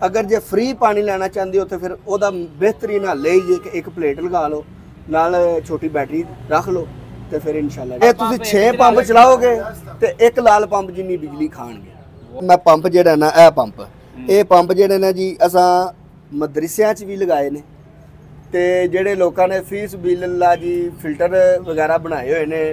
अगर जे फ्री पानी लेना चाहते हो तो फिर ओदा बेहतरीन हल है जी कि एक प्लेट लगा लो नाल छोटी बैटरी रख लो तो फिर इंशाल्लाह ये तुसी 6 पंप चलाओगे तो एक लाल पंप जिन्नी बिजली खाणगे। मैं पंप जेड़ा ना ए पंप जेड़े ने जी असां मदरसियां च भी लगाए ने ते जेड़े लोकां ने फीस बिल्ला जी फिल्टर वगैरह बनाए हुए ने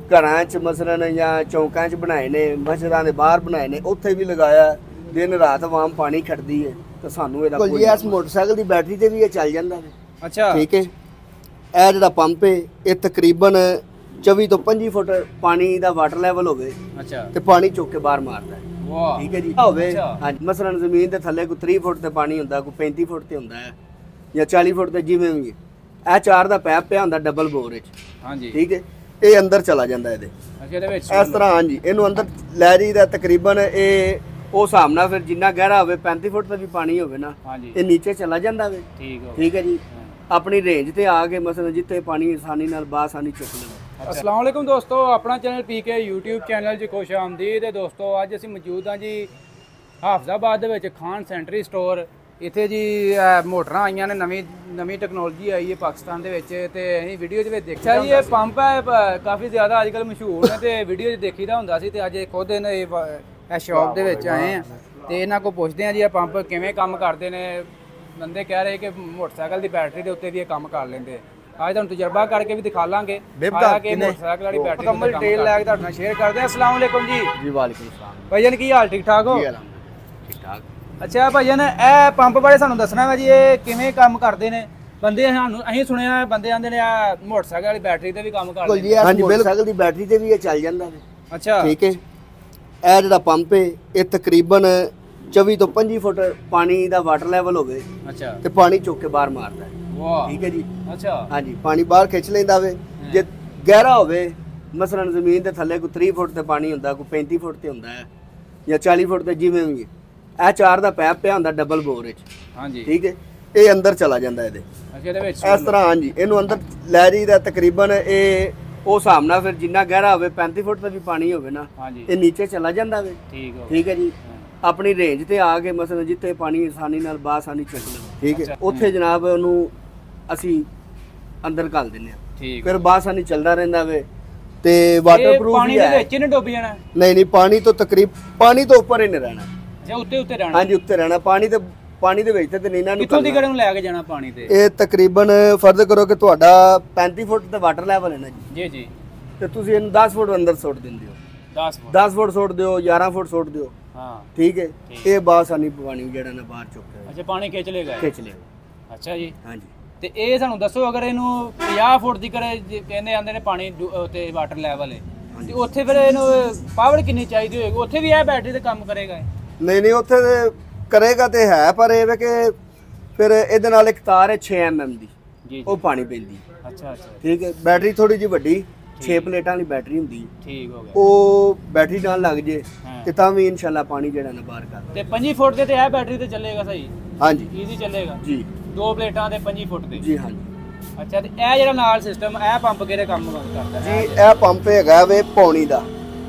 घरां च मसलन या चौकां च बनाए ने मस्जिदां दे बाहर बनाए ने उत्थे भी लगाया दिन रात आवाम पानी खड़दी है तो सानू एदा कोई इस मोटरसाइकिल दी बैटरी ते भी ये चल जांदा है। अच्छा ठीक है ए जेड़ा पंप है ये तकरीबन 24 तो 25 फुट पानी दा वाटर लेवल होवे। अच्छा ते पानी चुक के बाहर मारदा है। वाह ठीक है जी होवे हां मसलन जमीन दे थल्ले कोई 3 फुट ते पानी हुंदा कोई 35 फुट ते हुंदा है या 40 फुट ते जिवें भी ए 4 दा पैप पिया हुंदा डबल बोर विच। हां जी ठीक है ये अंदर चला जांदा इहदे। अच्छा इहदे विच इस तरह हां जी इहनु अंदर लै जाईदा तकरीबन ये ਉਹ ਹਿਸਾਬ ਨਾਲ ਫਿਰ ਜਿੰਨਾ ਗਹਿਰਾ ਹੋਵੇ 35 ਫੁੱਟ ਦਾ ਵੀ ਪਾਣੀ ਹੋਵੇ ਨਾ ਇਹ ਨੀਚੇ ਚਲਾ ਜਾਂਦਾ ਵੇ। ਠੀਕ ਹੈ ਜੀ ਆਪਣੀ ਰੇਂਜ ਤੇ ਆ ਕੇ ਮਸਲਨ ਜਿੱਥੇ ਪਾਣੀ ਆਸਾਨੀ ਨਾਲ ਬਾਸਾਨੀ ਚੁੱਕ ਲਵੇ। अस्सलाम वालेकुम दोस्तों अपना चैनल पीके यूट्यूब चैनल च खुश आमदीद है दोस्तों। अज असीं मौजूद हाँ जी हाफजाबाद दे विच खान सेंटरी स्टोर। इत्थे जी मोटरां आईयां ने नवीं टैक्नोलॉजी आई है पाकिस्तान दे विच ते असीं वीडियो दे विच देखिआ जी ये पंप है काफ़ी ज़्यादा अजकल मशहूर ने ते वीडियो च देखीदा हुंदा सी ते अज खुद इस शॉप दे विच आए हैं ते इन्हां कोल पुछदे हैं जी ये पंप किवें काम करदे ने। बंदे कह रहे कि मोटरसाइकिल की बैटरी के उत्ते भी ये काम कर लेंदे। आज तुहानूं तजर्बा करके भी दिखा लांगे कि मोटरसाइकिल वाली बैटरी मुकम्मल डिटेल लैके तुहाडे नाल शेयर करदे हैं। अस्सलाम वालेकुम जी। जी वालेकुम अस्सलाम भाईजान की हाल ठीक ठाक हो? ठीक ठाक। अच्छा भाईजान ए पंप बारे सानूं दसना है जी ये किवें काम करदे ने। बंदे सानूं असीं सुनिया बंदे आंदे ने मोटरसाइकिल वाली बैटरी ते भी काम कर लेंदे। हां जी मोटरसाइकिल दी बैटरी ते भी ये चल जांदा है। अच्छा ठीक है ਇਹ ਜਿਹੜਾ ਪੰਪ ਹੈ ਇਹ ਤਕਰੀਬਨ 24 ਤੋਂ 25 ਫੁੱਟ ਪਾਣੀ ਦਾ ਵਾਟਰ ਲੈਵਲ ਹੋਵੇ। ਅੱਛਾ ਤੇ ਪਾਣੀ ਚੁੱਕ ਕੇ ਬਾਹਰ ਮਾਰਦਾ ਹੈ। ਵਾਹ ਠੀਕ ਹੈ ਜੀ। ਅੱਛਾ ਹਾਂਜੀ ਪਾਣੀ ਬਾਹਰ ਖਿੱਚ ਲੈਂਦਾ ਵੇ। ਜੇ ਗਹਿਰਾ ਹੋਵੇ ਮਸਲਨ ਜ਼ਮੀਨ ਦੇ ਥੱਲੇ ਕੋਈ 3 ਫੁੱਟ ਤੇ ਪਾਣੀ ਹੁੰਦਾ ਕੋਈ 35 ਫੁੱਟ ਤੇ ਹੁੰਦਾ ਹੈ ਜਾਂ 40 ਫੁੱਟ ਤੇ ਜਿਵੇਂ ਵੀ ਇਹ 4 ਦਾ ਪੈਪ ਪਿਆ ਹੁੰਦਾ ਡਬਲ ਬੋਰ ਵਿੱਚ। ਹਾਂਜੀ ਠੀਕ ਹੈ ਇਹ ਅੰਦਰ ਚਲਾ ਜਾਂਦਾ ਇਹਦੇ। ਅੱਛਾ ਇਹਦੇ ਵਿੱਚ ਇਸ ਤਰ੍ਹਾਂ ਹਾਂਜੀ ਇਹਨੂੰ ਅੰਦਰ ਲੈ ਜਾਈਦਾ ਤਕਰੀਬਨ ਇਹ ਉਹ ਹਿਸਾਬ ਨਾਲ ਫਿਰ ਜਿੰਨਾ ਗਹਿਰਾ ਹੋਵੇ 35 ਫੁੱਟ ਦਾ ਵੀ ਪਾਣੀ ਹੋਵੇ ਨਾ ਇਹ ਨੀਚੇ ਚਲਾ ਜਾਂਦਾ ਵੇ। ਠੀਕ ਹੈ ਜੀ ਆਪਣੀ ਰੇਂਜ ਤੇ ਆ ਕੇ ਮਸਲਨ ਜਿੱਥੇ ਪਾਣੀ ਆਸਾਨੀ ਨਾਲ ਬਾਸਾਨੀ ਚੁੱਕ ਲਵੇ। ਠੀਕ ਹੈ ਉੱਥੇ ਜਨਾਬ ਉਹਨੂੰ ਅਸੀਂ ਅੰਦਰ ਘੱਲ ਦਿੰਦੇ ਆ ਫਿਰ ਬਾਸਾਨੀ ਚੱਲਦਾ ਰਹਿੰਦਾ ਵੇ ਤੇ ਵਾਟਰਪ੍ਰੂਫ ਪਾਣੀ ਦੇ ਵਿੱਚ ਨਹੀਂ ਡੁੱਬ ਜਾਣਾ। ਨਹੀਂ ਪਾਣੀ ਤੋਂ ਪਾਣੀ ਤੋਂ ਉੱਪਰ ਹੀ ਨਹੀਂ ਰਹਿਣਾ ਜਾਂ ਉੱਤੇ ਰਹਿਣਾ। ਹਾਂਜੀ ਉੱਤੇ ਰਹਿਣਾ ਪਾਣੀ ਦੇ ਵਿੱਚ ਤੇ ਨਹੀਂ ਇਹਨਾਂ ਨੂੰ ਕਿੱਥੋਂ ਦੀ ਨੂੰ ਲੈ ਕੇ ਜਾਣਾ ਪਾਣੀ ਤੇ। ਇਹ ਤਕਰੀਬਨ ਫਰਜ਼ ਕਰੋ ਕਿ ਤੁਹਾਡਾ 35 ਫੁੱਟ ਤੇ ਵਾਟਰ ਲੈਵਲ ਹੈ ਨਾ ਜੀ। ਜੀ ਤੇ ਤੁਸੀਂ ਇਹਨੂੰ 10 ਫੁੱਟ ਅੰਦਰ ਸੁੱਟ ਦਿੰਦੇ ਹੋ। 10 ਫੁੱਟ ਸੁੱਟ ਦਿਓ 11 ਫੁੱਟ ਸੁੱਟ ਦਿਓ। ਹਾਂ ਠੀਕ ਹੈ ਇਹ ਬਾਸਾਨੀ ਪਾਣੀ ਜਿਹੜਾ ਨਾ ਬਾਹਰ ਚੁੱਕ। ਅੱਛਾ ਪਾਣੀ ਖਿੱਚ ਲੇਗਾ। ਅੱਛਾ ਜੀ ਹਾਂਜੀ ਤੇ ਇਹ ਸਾਨੂੰ ਦੱਸੋ ਅਗਰ ਇਹਨੂੰ 50 ਫੁੱਟ ਦੀ ਕਰੇ ਕਹਿੰਦੇ ਆਂਦੇ ਨੇ ਪਾਣੀ ਤੇ ਵਾਟਰ ਲੈਵਲ ਹੈ ਤੇ ਉੱਥੇ ਫਿਰ ਇਹਨੂੰ ਪਾਵਰ ਕਿੰਨੀ ਚਾਹੀਦੀ ਹੋਏਗੀ? ਉੱਥੇ ਵੀ ਇਹ ਬੈਟਰੀ ਤੇ ਕੰਮ ਕਰੇਗਾ? ਨਹੀਂ ਉੱਥੇ ਕਰੇਗਾ ਤੇ ਹੈ ਪਰ ਇਹ ਵੇ ਕਿ ਫਿਰ ਇਹਦੇ ਨਾਲ ਇੱਕ ਤਾਰ ਹੈ 6 mm ਦੀ ਉਹ ਪਾਣੀ ਪੈਂਦੀ। ਅੱਛਾ ਠੀਕ ਹੈ ਬੈਟਰੀ ਥੋੜੀ ਜਿਹੀ ਵੱਡੀ 6 ਪਲੇਟਾਂ ਵਾਲੀ ਬੈਟਰੀ ਹੁੰਦੀ। ਠੀਕ ਹੋ ਗਿਆ ਉਹ ਬੈਟਰੀ ਨਾਲ ਲੱਗ ਜੇ ਤੇ ਤਾਂ ਵੀ ਇਨਸ਼ਾਅੱਲਾ ਪਾਣੀ ਜਿਹੜਾ ਨਾ ਬਾਹਰ ਕਰ ਤੇ 25 ਫੁੱਟ ਤੇ ਇਹ ਬੈਟਰੀ ਤੇ ਚੱਲੇਗਾ ਸਹੀ? ਹਾਂਜੀ ਈਜ਼ੀ ਚੱਲੇਗਾ ਜੀ। 2 ਪਲੇਟਾਂ ਤੇ 25 ਫੁੱਟ ਤੇ ਜੀ ਹਾਂਜੀ। ਅੱਛਾ ਤੇ ਇਹ ਜਿਹੜਾ ਨਾਲ ਸਿਸਟਮ ਇਹ ਪੰਪ ਕਿਹੜੇ ਕੰਮ ਕਰਦਾ ਜੀ? ਇਹ ਪੰਪ ਹੈਗਾ ਵੇ ਪੌਣੀ ਦਾ।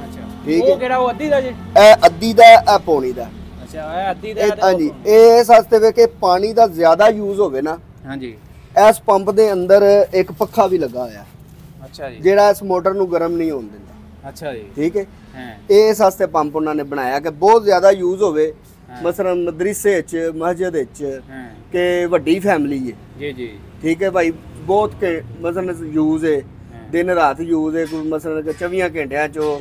ਅੱਛਾ ਠੀਕ ਹੈ ਉਹ ਕਿਹੜਾ ਉਹ ਅੱਧੀ ਦਾ ਜੀ? ਇਹ ਅੱਧੀ ਦਾ ਇਹ ਪੌਣੀ ਦਾ। ਹਾਂਜੀ ਇਸ ਵਾਸਤੇ ਵੇ ਕਿ ਪਾਣੀ ਦਾ ਜ਼ਿਆਦਾ ਯੂਜ਼ ਹੋਵੇ ਨਾ। ਹਾਂਜੀ ਇਸ ਪੰਪ ਦੇ ਅੰਦਰ ਇੱਕ ਪੱਖਾ ਵੀ ਲੱਗਾ ਹੋਇਆ। ਅੱਛਾ ਜੀ ਜਿਹੜਾ ਇਸ ਮੋਟਰ ਨੂੰ ਗਰਮ ਨਹੀਂ ਹੋਣ ਦਿੰਦਾ। ਅੱਛਾ ਜੀ ਠੀਕ ਹੈ ਇਸ ਵਾਸਤੇ ਪੰਪ ਉਹਨਾਂ ਨੇ ਬਣਾਇਆ ਕਿ ਬਹੁਤ ਜ਼ਿਆਦਾ ਯੂਜ਼ ਹੋਵੇ ਮਸਲਨ ਮਦਰਸੇ ਵਿੱਚ ਮਸਜਿਦ ਵਿੱਚ ਕਿ ਵੱਡੀ ਫੈਮਿਲੀ ਹੈ। ਜੀ ਜੀ ਠੀਕ ਹੈ ਭਾਈ ਬਹੁਤ ਮਸਲਨ ਯੂਜ਼ ਹੈ ਦਿਨ ਰਾਤ ਯੂਜ਼ ਹੈ ਕੋਈ ਮਸਲਨ 24 ਘੰਟਿਆਂ ਚੋਂ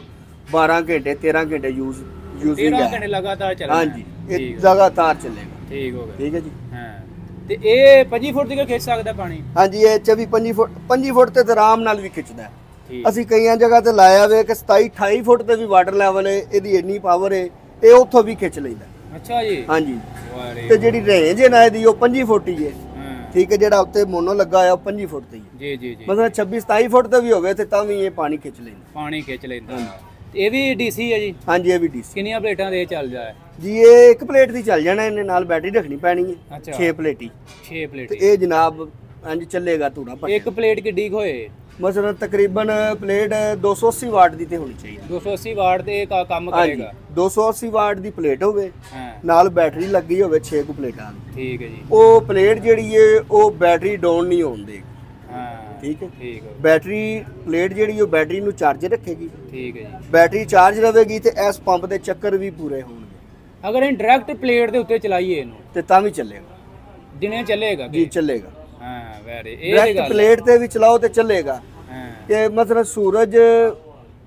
12 ਘੰਟੇ 13 ਘੰਟੇ ਯੂਜ਼ 13 ਘੰਟੇ ਲਗਾਤਾਰ ਚੱਲੇਗਾ। ਹਾਂਜੀ ਇਹ ਲਗਾਤਾਰ ਚੱਲੇਗਾ। ਠੀਕ ਹੋ ਗਿਆ ਠੀਕ ਹੈ ਜੀ। ਹਾਂ ਤੇ ਇਹ 25 ਫੁੱਟ ਤੱਕ ਖਿੱਚ ਸਕਦਾ ਪਾਣੀ? ਹਾਂਜੀ ਇਹ 25 ਫੁੱਟ ਤੇ ਆਰਾਮ ਨਾਲ ਵੀ ਖਿੱਚਦਾ। ਅਸੀਂ ਕਈਆਂ ਜਗ੍ਹਾ ਤੇ ਲਾਇਆ ਵੇ ਕਿ 27 28 ਫੁੱਟ ਤੇ ਵੀ ਵਾਟਰ ਲੈਵਲ ਹੈ ਇਹਦੀ ਇੰਨੀ ਪਾਵਰ ਹੈ ਇਹ ਉੱਥੋਂ ਵੀ ਖਿੱਚ ਲੈਂਦਾ। ਅੱਛਾ ਜੀ ਹਾਂਜੀ ਤੇ ਜਿਹੜੀ ਰੇਂਜ ਹੈ ਨਾ ਇਹਦੀ ਉਹ 25 ਫੁੱਟ ਹੀ ਹੈ। ਠੀਕ ਹੈ ਜਿਹੜਾ ਉੱਤੇ ਮੋਨੋ ਲੱਗਾ ਹੋਇਆ ਉਹ 25 ਫੁੱਟ ਤੇ ਹੀ। ਜੀ ਜੀ ਜੀ ਮਤਲਬ 26 27 ਫੁੱਟ ਤੇ ਵੀ ਹੋਵੇ ਤੇ ਤਾਂ ਵੀ ਇਹ ਪਾਣੀ ਖਿੱਚ ਲੈਂਦਾ। ਇਹ ਵੀ ਡੀਸੀ ਹੈ ਜੀ? ਹਾਂਜੀ ਇਹ ਵੀ ਡੀਸੀ। ਕਿੰਨੀਆਂ ਪਲੇਟਾਂ ਦੇ ਚੱਲ ਜਾਏ ਜੀ? ਇਹ ਇੱਕ ਪਲੇਟ ਦੀ ਚੱਲ ਜਾਣਾ ਇਹਨੇ ਨਾਲ ਬੈਟਰੀ ਰੱਖਣੀ ਪੈਣੀ ਹੈ। 6 ਪਲੇਟ ਇਹ ਜਨਾਬ ਹਾਂਜੀ ਚੱਲੇਗਾ ਧੂੜਾ ਪਰ ਇੱਕ ਪਲੇਟ ਕਿੱਡੀ ਹੋਏ ਮਸਲਨ ਤਕਰੀਬਨ ਪਲੇਟ 280 ਵਾਟ ਦੀ ਤੇ ਹੋਣੀ ਚਾਹੀਦੀ। 280 ਵਾਟ ਤੇ ਕੰਮ ਕਰੇਗਾ। 280 ਵਾਟ ਦੀ ਪਲੇਟ ਹੋਵੇ, ਨਾਲ ਬੈਟਰੀ ਲੱਗੀ ਹੋਵੇ 6 ਕੁ ਪਲੇਟਾਂ ਦੀ। ਠੀਕ ਹੈ ਜੀ। ਉਹ ਪਲੇਟ ਜਿਹੜੀ ਹੈ ਉਹ ਬੈਟਰੀ ਡਾਊਨ ਨਹੀਂ ਹੋਣ ਦੇਗੀ। ਠੀਕ ਹੈ। ਠੀਕ ਹੈ। ਬੈਟਰੀ ਪਲੇਟ ਜਿਹੜੀ ਉਹ ਬੈਟਰੀ ਨੂੰ ਚਾਰਜ ਰੱਖੇਗੀ। ਠੀਕ ਹੈ ਜੀ। ਬੈਟਰੀ ਚਾਰਜ ਰਹੇਗੀ ਤੇ ਇਸ ਪੰਪ ਦੇ ਚੱਕਰ ਵੀ ਪੂਰੇ ਹੋਣਗੇ। ਅਗਰ ਇਹ ਡਾਇਰੈਕਟ ਪਲੇਟ ਦੇ ਉੱਤੇ ਚਲਾਈਏ ਇਹਨੂੰ ਤੇ ਤਾਂ ਵੀ ਚੱਲੇਗਾ, ਦਿਨੇ ਚੱਲੇਗਾ ਜੀ ਚੱਲੇਗਾ। ਹਾਂ ਵੈਰੀ ਇਹ ਡਾਇਰੈਕਟ ਪਲੇਟ ਤੇ ਵੀ ਚਲਾਓ ਤੇ ਚੱਲੇਗਾ। ਹਾਂ ਕਿ ਮਤਲਬ ਸੂਰਜ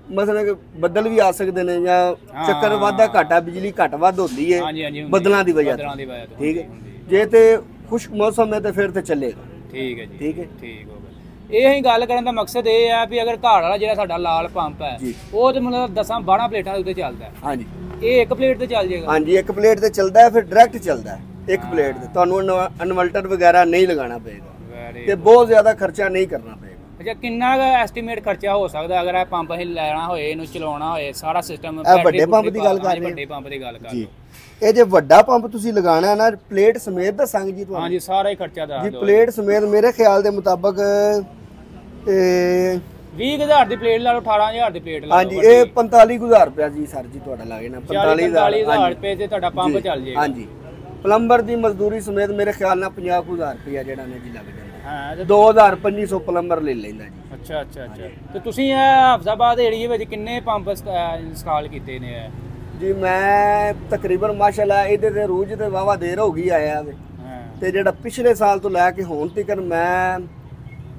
ਮਤਲਬ ਬੱਦਲ ਵੀ ਆ ਸਕਦੇ ਨੇ ਜਾਂ ਚੱਕਰ ਵਾਧਾ ਘਾਟਾ ਬਿਜਲੀ ਘੱਟ ਵੱਧ ਹੁੰਦੀ ਹੈ ਬੱਦਲਾਂ ਦੀ ਵਜ੍ਹਾ ਤੋਂ। ਠੀਕ ਹੈ। ਜੇ ਤੇ ਖੁਸ਼ਕ ਮੌਸਮ ਹੈ ਤੇ ਫਿਰ ਤੇ ਚੱਲੇਗਾ। ਠੀਕ ਹੈ ਜੀ। ਠੀਕ ਹੈ। ਠੀਕ ਹੋ ਗਿਆ। ਇਹ ਅਸੀਂ ਗੱਲ ਕਰਨ ਦਾ ਮਕਸਦ ਇਹ ਹੈ ਵੀ ਅਗਰ ਘਾੜ ਵਾਲਾ ਜਿਹੜਾ ਸਾਡਾ ਲਾਲ ਪੰਪ ਹੈ ਉਹ ਤੇ ਮਤਲਬ 10-12 ਪਲੇਟਾਂ ਦੇ ਉੱਤੇ ਚੱਲਦਾ ਹੈ। ਹਾਂਜੀ। ਇਹ ਇੱਕ ਪਲੇਟ ਤੇ ਚੱਲ ਜਾਏਗਾ। ਹਾਂਜੀ ਇੱਕ ਪਲੇਟ ਤੇ ਚੱਲਦਾ ਹੈ, ਫਿਰ ਡਾਇਰੈਕਟ ਚੱਲਦਾ ਹੈ ਇੱਕ ਪਲੇਟ ਤੇ। ਤੁਹਾਨੂੰ ਇਨਵਰਟਰ ਵਗੈਰਾ ਨਹੀਂ ਲਗਾਉਣਾ ਪਏਗਾ ਤੇ ਬਹੁਤ ਜ਼ਿਆਦਾ ਖਰਚਾ ਨਹੀਂ ਕਰਨਾ ਪਏਗਾ। ਅੱਛਾ ਕਿੰਨਾ ਦਾ ਐਸਟੀਮੇਟ ਖਰਚਾ ਹੋ ਸਕਦਾ ਅਗਰ ਇਹ ਪੰਪ ਅਸੀਂ ਲੈਣਾ ਹੋਏ ਇਹਨੂੰ ਚਲਾਉਣਾ ਹੋਏ ਸਾਰਾ ਸਿਸਟਮ? ਇਹ ਵੱਡੇ ਪੰਪ ਦੀ ਗੱਲ ਕਰ ਰਹੇ ਹਾਂ। ਵੱਡੇ ਪੰਪ ਦੀ ਗੱਲ ਕਰ ਜੀ। ਇਹ ਜੇ ਵੱਡਾ ਪੰਪ ਤੁਸੀਂ ਲਗਾਉਣਾ ਹੈ ਨਾ ਪਲੇਟ ਸਮੇਤ ਦੱਸਾਂਗੇ ਜੀ ਤੁਹਾਨੂੰ। ਹਾਂਜੀ ਸਾਰਾ ਹੀ ਖਰਚਾ ਦੱਸ ਦਿਓ ਜੀ। ਪਲੇਟ ਸਮੇਤ ਮੇਰੇ ਖਿਆਲ ਦੇ ਮੁਤਾਬਕ 20,000 ਦੀ ਪਲੇਟ ਲਾ ਲਓ, 18,000 ਦੀ ਪਲੇਟ ਲਾ ਲਓ। ਹਾਂਜੀ ਇਹ 45,000 ਰੁਪਇਆ ਜੀ ਸਰ ਜੀ ਤੁਹਾਡਾ ਲੱਗੇ ਨਾ 45,000 ਰੁਪਏ ਤੇ ਤੁਹਾਡਾ ਪੰਪ ਚੱਲ ਜਾਏਗਾ। ਹਾਂਜੀ। ਪਲੰਬਰ ਦੀ ਮਜ਼ਦੂਰੀ ਸਮੇਤ ਮੇਰੇ ਖਿਆਲ ਨਾਲ 50,000 ਰੁਪਇਆ ਜਿਹੜਾ ਨੇ ਜੀ ਲੱਗ ਜਾਂਦਾ। ਹਾਂ 2,500 ਪਲੰਬਰ ਲੈ ਲੈਂਦਾ ਜੀ। ਅੱਛਾ ਅੱਛਾ ਅੱਛਾ। ਤੇ ਤੁਸੀਂ ਇਹ ਹਾਫਜ਼ਾਬਾਦ ਏਰੀਏ ਵਿੱਚ ਕਿੰਨੇ ਪੰਪ ਇੰਸਟਾਲ ਕੀਤੇ ਨੇ? ਜੀ ਮੈਂ ਤਕਰੀਬਨ ਮਾਸ਼ਾਅੱਲਾ ਇਹਦੇ ਤੇ ਰੂਜ ਤੇ ਵਾਵਾ ਦੇਰ ਹੋ ਗਈ ਆਇਆ ਵੇ। ਤੇ ਜਿਹੜਾ ਪਿਛਲੇ ਸਾਲ ਤੋਂ ਲੈ ਕੇ ਹੁਣ ਤੱਕ ਮੈਂ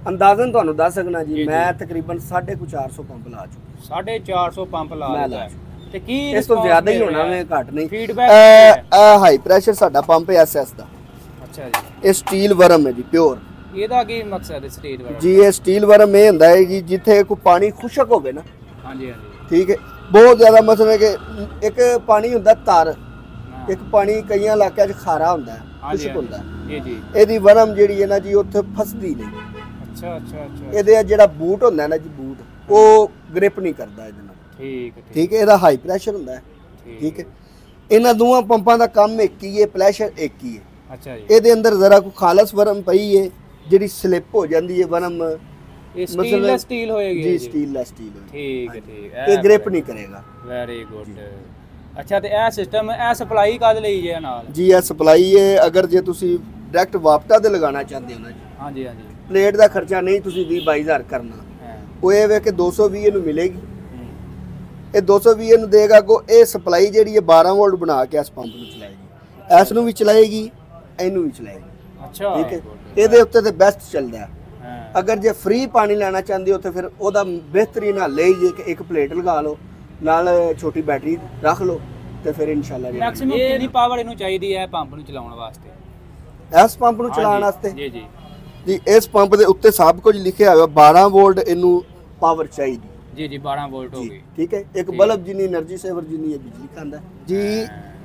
ਅੰਦਾਜ਼ਨ ਤੁਹਾਨੂੰ ਦੱਸ ਸਕਣਾ ਜੀ ਮੈਂ ਤਕਰੀਬਨ 450 ਪੰਪ ਲਾ ਚੁੱਕਾ। 450 ਪੰਪ ਲਾ ਲਿਆ। ਤੇ ਕੀ ਇਸ ਤੋਂ ਜ਼ਿਆਦਾ ਹੀ ਹੋਣਾ ਵੇ, ਘੱਟ ਨਹੀਂ। ਫੀਡਬੈਕ ਹਾਈ ਪ੍ਰੈਸ਼ਰ ਸਾਡਾ ਪੰਪ ਹੈ ਐਸਐਸ ਦਾ। ਅੱਛਾ ਜੀ। ਇਹ ਸਟੀਲ ਵਰਮ ਹੈ ਜੀ ਪਿਓਰ। ਇਹਦਾ ਕੀ ਮਕਸਦ ਹੈ ਸਟੀਲ ਵਰਮ? ਜੀ ਇਹ ਸਟੀਲ ਵਰਮ ਇਹ ਹੁੰਦਾ ਹੈ ਜੀ ਜਿੱਥੇ ਕੋਈ ਪਾਣੀ ਖੁਸ਼ਕ ਹੋਵੇ ਨਾ। ਹਾਂਜੀ ਹਾਂਜੀ। ਠੀਕ ਹੈ। ਬਹੁਤ ਜ਼ਿਆਦਾ ਮਤਲਬ ਕਿ ਇੱਕ ਪਾਣੀ ਹੁੰਦਾ ਤਰ, ਇੱਕ ਪਾਣੀ ਕਈਆਂ ਇਲਾਕਿਆਂ 'ਚ ਖਾਰਾ ਹੁੰਦਾ ਹੈ, ਖੁਸ਼ਕ ਹੁੰਦਾ ਹੈ। ਜੀ ਜੀ। ਇਹਦੀ ਵਰਮ ਜਿਹੜੀ ਹੈ ਨਾ ਜੀ ਉੱਥੇ ਫਸਦੀ ਨਹੀਂ। ਅੱਛਾ ਅੱਛਾ ਅੱਛਾ। ਇਹਦੇ ਜਿਹੜਾ ਬੂਟ ਹੁੰਦਾ ਨਾ ਜੀ ਬੂਟ ਉਹ ਗ੍ਰਿਪ ਨਹੀਂ ਕਰਦਾ ਇਹਦੇ ਨਾਲ। ਠੀਕ ਹੈ। ਠੀਕ ਹੈ। ਇਹਦਾ ਹਾਈ ਪ੍ਰੈਸ਼ਰ ਹੁੰਦਾ ਹੈ। ਠੀਕ ਹੈ। ਇਹਨਾਂ ਦੋਵਾਂ ਪੰਪਾਂ ਦਾ ਕੰਮ ਇੱਕ ਹੀ ਹੈ, ਪ੍ਰੈਸ਼ਰ ਇੱਕ ਹੀ ਹੈ। ਅੱਛਾ ਜੀ। ਇਹਦੇ ਅੰਦਰ ਜ਼ਰਾ ਕੋਈ ਖਾਲਸ ਵਰਮ ਪਈ ਹੈ ਜਿਹੜੀ ਸਲਿੱਪ ਹੋ ਜਾਂਦੀ ਹੈ ਵਰਮ। ਇਹ ਸਟੀਲਲੈਸ ਸਟੀਲ ਹੋਏਗੀ ਜੀ। ਸਟੀਲਲੈਸ ਸਟੀਲ ਠੀਕ ਹੈ। ਠੀਕ ਹੈ। ਇਹ ਗ੍ਰਿਪ ਨਹੀਂ ਕਰੇਗਾ। Very good. ਅੱਛਾ ਤੇ ਇਹ ਸਿਸਟਮ ਇਹ ਸਪਲਾਈ ਕਦ ਲਈ ਜੇ ਨਾਲ? ਜੀ ਇਹ ਸਪਲਾਈ ਹੈ ਅਗਰ ਜੇ ਤੁਸੀਂ ਡਾਇਰੈਕਟ ਵਾਪਟਾ ਤੇ ਲਗਾਉਣਾ ਚਾਹੁੰਦੇ ਹੋ ਨਾ ਜੀ। ਹਾਂਜੀ ਹਾਂਜੀ। ਪਲੇਟ ਦਾ ਖਰਚਾ ਨਹੀਂ ਤੁਸੀਂ 20-22,000 ਕਰਨਾ। ਉਹ ਇਹ ਵੇ ਕਿ 220 ਨੂੰ ਮਿਲੇਗੀ। ਇਹ 220 ਨੂੰ ਦੇਗਾ ਕੋ ਇਹ ਸਪਲਾਈ ਜਿਹੜੀ ਹੈ 12 ਵੋਲਟ ਬਣਾ ਕੇ ਇਸ ਪੰਪ ਨੂੰ ਚਲਾਏਗੀ। ਇਸ ਨੂੰ ਵੀ ਚਲਾਏਗੀ, ਇਹਨੂੰ ਵੀ ਚਲਾਏਗੀ। ਅੱਛਾ। ਠੀਕ ਹੈ। ਇਹਦੇ ਉੱਤੇ ਤੇ ਬੈਸਟ ਚੱਲਦਾ ਹੈ। ਅਗਰ ਜੇ ਫ੍ਰੀ ਪਾਣੀ ਲੈਣਾ ਚਾਹੁੰਦੇ ਹੋ ਤਾਂ ਫਿਰ ਉਹਦਾ ਬਿਹਤਰੀਨ ਹੱਲ ਇਹ ਜੇ ਕਿ ਇੱਕ ਪਲੇਟ ਲਗਾ ਲਓ ਨਾਲ ਛੋਟੀ ਬੈਟਰੀ ਰੱਖ ਲਓ ਤੇ ਫਿਰ ਇਨਸ਼ਾਅੱਲਾ ਮੈਕਸਿਮਮ ਕਿੰਨੀ ਪਾਵਰ ਇਹਨੂੰ ਚਾਹੀਦੀ ਹੈ ਪੰਪ ਨੂੰ ਚਲਾਉਣ ਵਾਸਤੇ? ਇਸ ਪੰਪ ਨੂੰ ਚਲਾਉਣ ਵਾਸਤੇ ਜੀ ਜੀ ਜੀ ਇਸ ਪੰਪ ਦੇ ਉੱਤੇ ਸਭ ਕੁਝ ਲਿਖਿਆ ਹੋਇਆ 12 ਵੋਲਟ ਇਹਨੂੰ ਪਾਵਰ ਚਾਹੀਦੀ। ਜੀ ਜੀ 12 ਵੋਲਟ ਹੋ ਗਈ। ਠੀਕ ਹੈ। ਇੱਕ ਬਲਬ ਜਿੰਨੀ એનર્ਜੀ ਸੇਵਰ ਜਿੰਨੀ ਇਹ ਬਿਜਲੀ ਖਾਂਦਾ ਜੀ।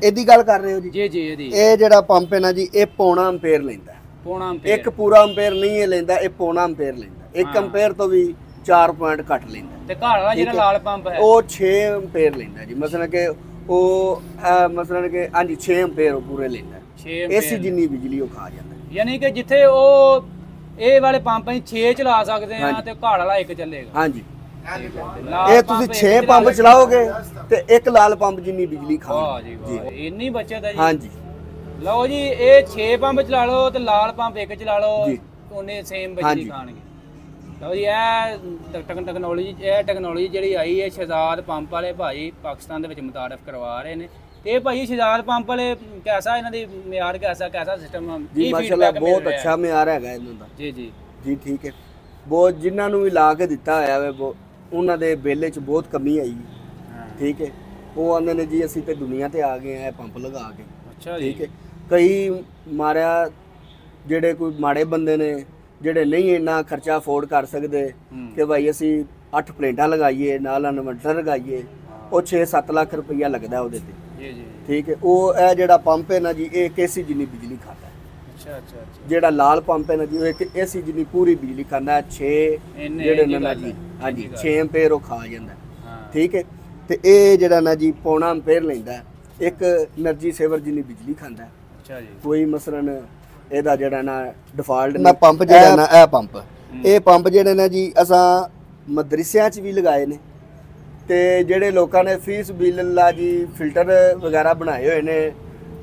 ਇਹਦੀ ਗੱਲ ਕਰ ਰਹੇ ਹੋ ਜੀ? ਜੀ ਜੀ ਇਹਦੀ। ਇਹ ਜਿਹੜਾ ਪੰਪ ਹੈ ਨਾ ਜੀ ਇਹ ਪੌਣਾ ਐਂਪੀਅਰ ਲੈਂਦਾ। ਪੌਣਾ ਐਂਪੀਅਰ। ਇੱਕ ਪੂਰਾ ਐਂਪੀਅਰ ਨਹੀਂ ਇਹ ਲੈਂਦਾ, ਇਹ ਪੌਣਾ ਐਂਪੀਅਰ ਲੈਂਦਾ। 1 ਐਂਪੀਅਰ ਤੋਂ ਵੀ 4 ਪੁਆਇੰਟ ਘੱਟ ਲੈਂਦਾ। ਤੇ ਘਰ ਵਾਲਾ ਜਿਹੜਾ ਲਾਲ ਪੰਪ ਹੈ ਉਹ 6 ਐਂਪੀਅਰ ਲੈਂਦਾ ਜੀ। ਮਸਲਨ ਕਿ ਉਹ ਮਸਲਨ ਕਿ ਹਾਂਜੀ 6 ਐਂਪੀਅਰ ਉਹ ਪੂਰੇ ਲੈਂਦਾ। 6 ਏਸੀ ਜਿੰਨੀ ਬਿਜਲੀ ਉਹ ਖਾ ਜਾਂਦਾ। ਯਾਨੀ ਕਿ ਜਿੱਥੇ ਉਹ ਇਹ ਵਾਲੇ ਪੰਪ ਅਸੀਂ 6 ਚਲਾ ਸਕਦੇ ਆ ਤੇ ਘਰ ਵਾਲਾ 1 ਚੱਲੇਗਾ। ਹਾਂਜੀ। ਇਹ ਤੁਸੀਂ 6 ਪੰਪ ਚਲਾਓਗੇ ਤੇ ਇੱਕ ਲਾਲ ਪੰਪ ਜਿੰਨੀ ਬਿਜਲੀ ਖਾਓ। ਵਾਹ ਜੀ ਵਾਹ, ਇੰਨੀ ਬਚਤ ਹੈ ਜੀ। ਹਾਂਜੀ। ਲਓ ਜੀ ਇਹ 6 ਪੰਪ ਚਲਾ ਲਓ ਤੇ ਲਾਲ ਪੰਪ 1 ਚਲਾ ਲਓ ਉਹਨੇ ਸੇਮ ਬਿਜਲੀ ਖਾਣਗੇ। ਲਓ ਜੀ ਇਹ ਟੈਕਨੋਲੋਜੀ ਜਿਹੜੀ ਆਈ ਹੈ ਸ਼ਹਿਜ਼ਾਦ ਪੰਪ ਵਾਲੇ ਭਾਈ ਪਾਕਿਸਤਾਨ ਦੇ ਵਿੱਚ ਮੁਤਾਰਫ ਕਰਵਾ ਰਹੇ ਨੇ। ਤੇ ਭਾਈ ਸ਼ਹਿਜ਼ਾਦ ਪੰਪ ਵਾਲੇ ਕੈਸਾ ਇਹਨਾਂ ਦੀ ਮਿਆਰ ਕੈਸਾ ਸਿਸਟਮ? ਜੀ ਮਾਸ਼ਾਅੱਲਾ ਬਹੁਤ ਅੱਛਾ ਮਿਆਰ ਹੈਗਾ ਇਹਨਾਂ ਦਾ। ਜੀ ਜੀ ਜੀ। ਠੀਕ ਹੈ। ਬਹੁਤ ਜਿਨ੍ਹਾਂ ਨੂੰ ਵੀ ਲਾ ਕੇ ਦਿੱਤਾ ਹੋਇਆ ਵੇ ਉਹਨਾਂ ਦੇ ਬਿੱਲ 'ਚ ਬਹੁਤ ਕਮੀ ਆਈ। ਠੀਕ ਹੈ। ਉਹ ਆਂਦੇ ਨੇ ਜੀ ਅਸੀਂ ਤੇ ਦੁਨੀਆ ਤੇ ਆ ਗਏ ਆ ਪੰਪ ਲਗਾ ਕੇ। ਅੱਛਾ ਜੀ। ਠੀਕ ਹੈ। ਕਈ ਮਾਰਿਆ ਜਿਹੜੇ ਕੋਈ ਮਾੜੇ ਬੰਦੇ ਨੇ ਜਿਹੜੇ ਨਹੀਂ ਇੰਨਾ ਖਰਚਾ ਅਫੋਰਡ ਕਰ ਸਕਦੇ ਕਿ ਭਾਈ ਅਸੀਂ 8 ਪਲੇਟਾਂ ਲਗਾਈਏ ਨਾਲ ਇਨਵਰਟਰ ਲਗਾਈਏ, ਉਹ 6-7 ਲੱਖ ਰੁਪਈਆ ਲੱਗਦਾ ਉਹਦੇ ਤੇ। ਜੀ ਜੀ। ਠੀਕ ਹੈ। ਉਹ ਇਹ ਜਿਹੜਾ ਪੰਪ ਹੈ ਨਾ ਜੀ ਇਹ ਏਸੀ ਜਿੰਨੀ ਬਿਜਲੀ ਖਾਂਦਾ। ਅੱਛਾ ਅੱਛਾ। ਜਿਹੜਾ ਲਾਲ ਪੰਪ ਹੈ ਨਾ ਜੀ ਉਹ ਇੱਕ ਏਸੀ ਜਿੰਨੀ ਪੂਰੀ ਬਿਜਲੀ ਖਾਂਦਾ। 6 ਜਿਹੜੇ ਨੇ ਨਾ ਜੀ ਹਾਂਜੀ 6 ਐਂਪੀਅਰ ਉਹ ਖਾ ਜਾਂਦਾ। ਠੀਕ ਹੈ। ਤੇ ਇਹ ਜਿਹੜਾ ਨਾ ਜੀ ਪੌਣਾ ਐਂਪੀਅਰ ਲੈਂਦਾ, ਇੱਕ એનર્ਜੀ ਸੇਵਰ ਜਿੰਨੀ ਬਿਜਲੀ ਖਾਂਦਾ। ਅੱਛਾ ਜੀ। ਕੋਈ ਮਸਲਨ ਇਹਦਾ ਜਿਹੜਾ ਨਾ ਡਿਫਾਲਟ ਨਾ ਪੰਪ ਜਿਹੜਾ ਨਾ ਇਹ ਪੰਪ ਜਿਹੜੇ ਨੇ ਜੀ ਅਸਾਂ ਮਦਰਸਿਆਂ 'ਚ ਵੀ ਲਗਾਏ ਨੇ ਤੇ ਜਿਹੜੇ ਲੋਕਾਂ ਨੇ ਫੀਸ ਬਿੱਲਾ ਜੀ ਫਿਲਟਰ ਵਗੈਰਾ ਬਣਾਏ ਹੋਏ ਨੇ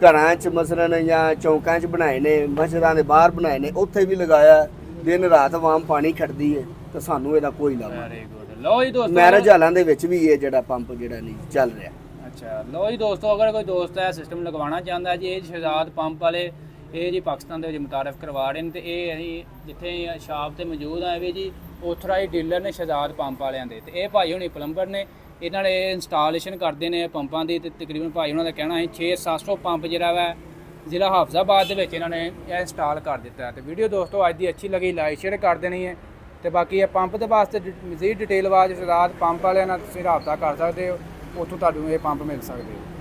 ਘਰਾਂ 'ਚ ਮਸਲਨ ਜਾਂ ਚੌਂਕਾਂ 'ਚ ਬਣਾਏ ਨੇ, ਮਸਜਿਦਾਂ ਦੇ ਬਾਹਰ ਬਣਾਏ ਨੇ, ਉੱਥੇ ਵੀ ਲਗਾਇਆ। ਦਿਨ ਰਾਤ ਆਵਾਮ ਪਾਣੀ ਖੜਦੀ ਹੈ ਤੇ ਸਾਨੂੰ ਇਹਦਾ ਕੋਈ ਲਾਭ ਨਹੀਂ। ਲਓ ਜੀ ਦੋਸਤੋ, ਮੈਰਿਜ ਹਾਲਾਂ ਦੇ ਵਿੱਚ ਵੀ ਇਹ ਜਿਹੜਾ ਪੰਪ ਜਿਹੜਾ ਨਹੀਂ ਚੱਲ ਰਿਹਾ। ਅੱਛਾ ਲਓ ਜੀ ਦੋਸਤੋ, ਅਗਰ ਕੋਈ ਦੋਸਤ ਹੈ ਸਿਸਟਮ ਲਗਵਾਉਣਾ ਚਾਹੁੰਦਾ ਜੀ, ਇਹ ਸ਼ਹਿਜ਼ਾਦ ਪੰਪ ਵਾਲੇ ਇਹ ਜੀ ਪਾਕਿਸਤਾਨ ਦੇ ਵਿੱਚ ਮੁਤਾਰਫ ਕਰਵਾ ਰਹੇ ਨੇ ਤੇ ਇਹ ਅਸੀਂ ਜਿੱਥੇ ਸ਼ਾਪ ਤੇ ਮੌਜੂਦ ਆ ਵੀ ਜੀ ਆਥੋਰਾਈਜ਼ਡ ਡੀਲਰ ਨੇ ਸ਼ਹਿਜ਼ਾਦ ਪੰਪ ਵਾਲਿਆਂ ਦੇ। ਤੇ ਇਹ ਭਾਈ ਹੁਣੀ ਪਲੰਬਰ ਨੇ, ਇਹਨਾਂ ਨੇ ਇੰਸਟਾਲੇਸ਼ਨ ਕਰਦੇ ਨੇ ਪੰਪਾਂ ਦੀ ਤੇ ਤਕਰੀਬਨ ਭਾਈ ਉਹਨਾਂ ਦਾ ਕਹਿਣਾ ਹੈ 600-700 ਪੰਪ ਜਿਹੜਾ ਵਾ ਜ਼ਿਲ੍ਹਾ ਹਾਫਜ਼ਾਬਾਦ ਦੇ ਵਿੱਚ ਇਹਨਾਂ ਨੇ ਇਹ ਇੰਸਟਾਲ ਕਰ ਦਿੱਤਾ। ਤੇ ਵੀਡੀਓ ਦੋਸਤੋ ਅੱਜ ਦੀ ਅੱਛੀ ਲੱਗੀ ਲਾਈਕ ਸ਼ੇਅਰ ਕਰ ਦੇਣੀ ਹੈ। ਤੇ ਬਾਕੀ ਇਹ ਪੰਪ ਦੇ ਵਾਸਤੇ ਮਜ਼ੀਦ ਡਿਟੇਲ ਵਾਸਤੇ ਸ਼ਹਿਜ਼ਾਦ ਪੰਪ ਵਾਲਿਆਂ ਨਾਲ ਤੁਸੀਂ ਰਾਬਤਾ ਕਰ ਸਕਦੇ ਹੋ, ਉੱਥੋਂ ਤੁਹਾਨੂੰ ਇਹ ਪੰਪ ਮਿਲ ਸਕਦੇ ਹੋ।